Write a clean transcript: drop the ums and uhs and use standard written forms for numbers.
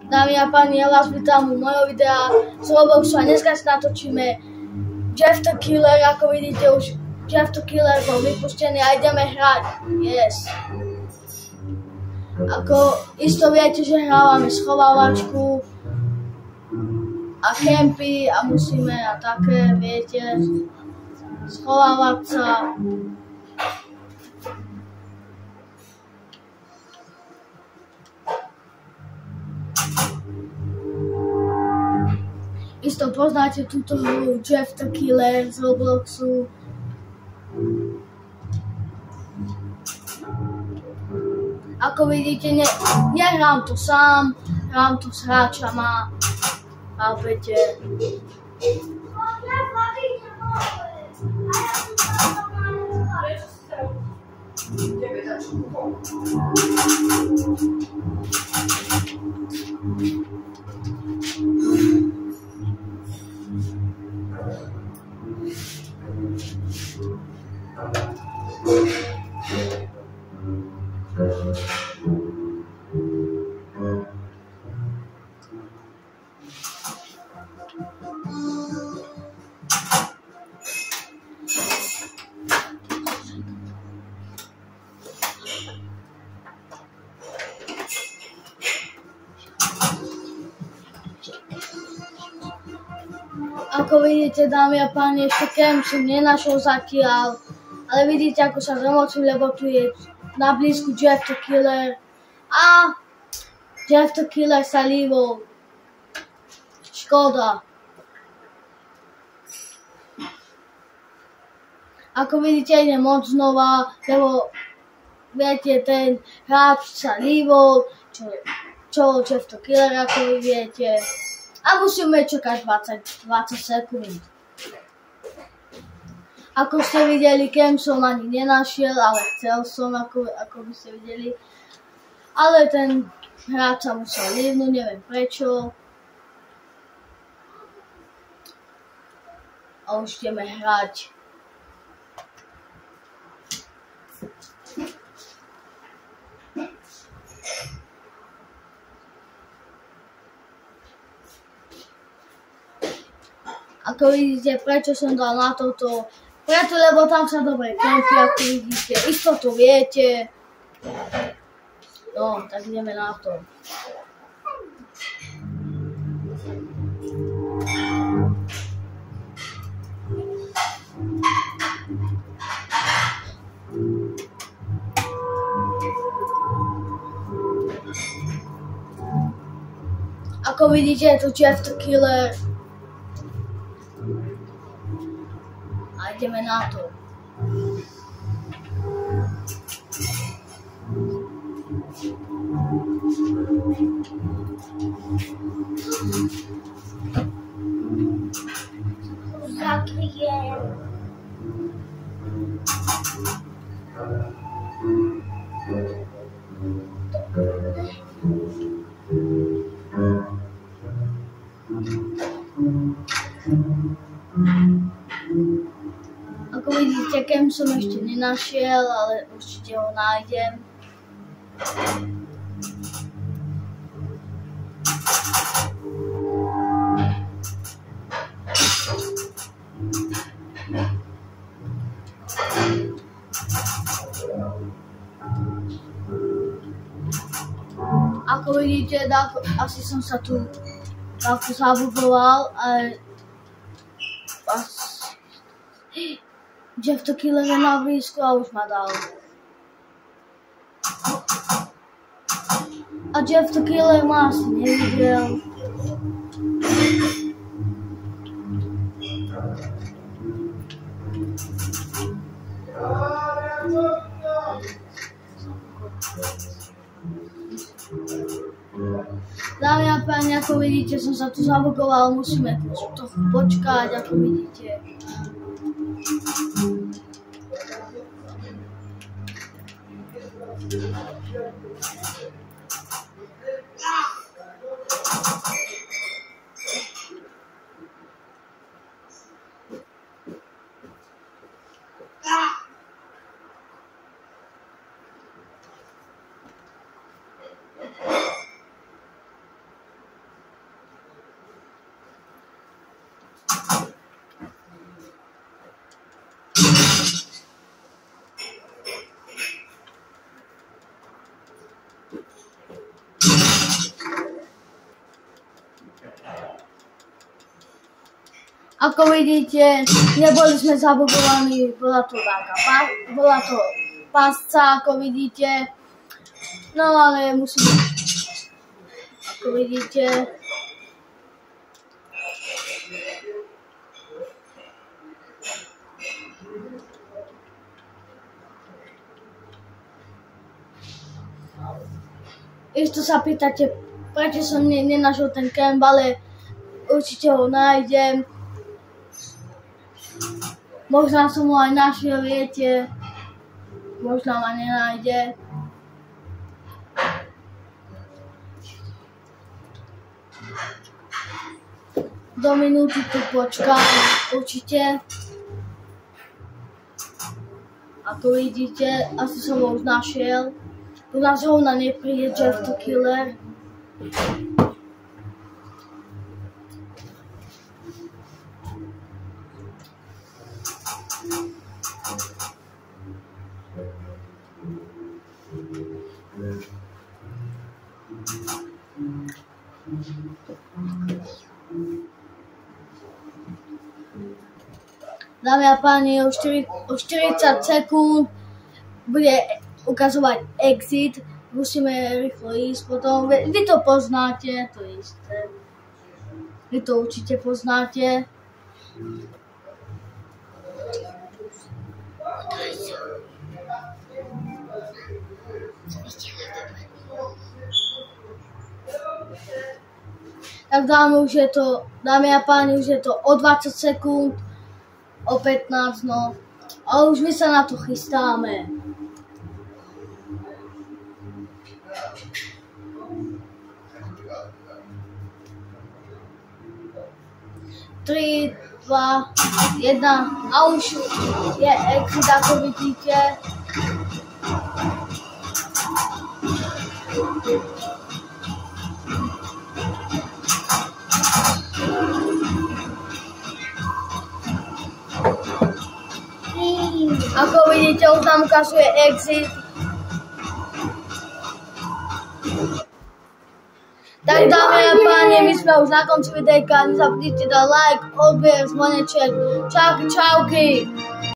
Dámy a páni, ja vás vítam u mojho videa z Robloxu a dneska si natočíme Jeff the Killer. Ako vidíte, už Jeff the Killer bol vypustený a ideme hrať. Yes. Ako isto viete, že hrávame schovávačku a kempy a musíme a také, viete, schovávať sa. Isto poznáte túto hru Jeff the Killer z Robloxu. Ako vidíte, nehrám to sám, hrám to s hráčama. Chápete? Ako vidíte, dámy a páni, ešte kem som nenašol zatiaľ, ale vidíte, ako sa zamocím, lebo tu je na blízku Jeff the Killer a Jeff the Killer sa líbol. Škoda. Ako vidíte, idem od znova, lebo viete, ten hráč sa líbol, čo Jeff the Killer, ako vy viete. A musíme čakať 20 sekúnd. Ako ste videli, kem som ani nenašiel, ale chcel som, ako by ste videli. Ale ten hráč sa musel líbnúť, neviem prečo. A už ideme hrať. Ako vidíte, prečo som dal na toto? Preto, lebo tam sa dobre kempy, ako vidíte. Isto to viete. No, tak ideme na to. Ako vidíte, je to Jeff the Killer. A ideme na to. Zakryjem. Ako vidíte, kem som ešte nenašiel, ale určite ho nájdem. Ako vidíte, asi som sa tu takto zabudoval, ale Jeff the Killer je na blízku a už ma dal. A Jeff the Killer ma asi nevidel. Dámy a páni, ako vidíte, som sa tu zabugoval, musíme trochu počkať, ako vidíte. Ako vidíte, neboli sme zabugovaní, bola to pasca, ako vidíte. No ale musíme, ako vidíte, isto sa pýtate, prečo som nenašiel ten kemp, ale určite ho nájdem. Možno som ho aj našiel, viete, možno ma nenájde. Do minúty tu počkám, určite. Ako vidíte, asi som ho už našiel. U nás rovna nepríde Jeff the Killer. Dámy a páni, o 40 sekúnd bude ukazovať exit. Musíme rýchlo ísť potom. Vy to poznáte, to isté. Vy to určite poznáte. Tak dámy a páni, už je to o 20 sekúnd. O 15, no. A už my sa na to chystáme. Tri, 2, 1 a už je exit, ako vidíte. Ako vidíte, už nám ukazuje exit. Tak dámy a páni, my sme už na konci videjka. Nezabudnite dať like, odber, zvoneček. Čauky, čauky.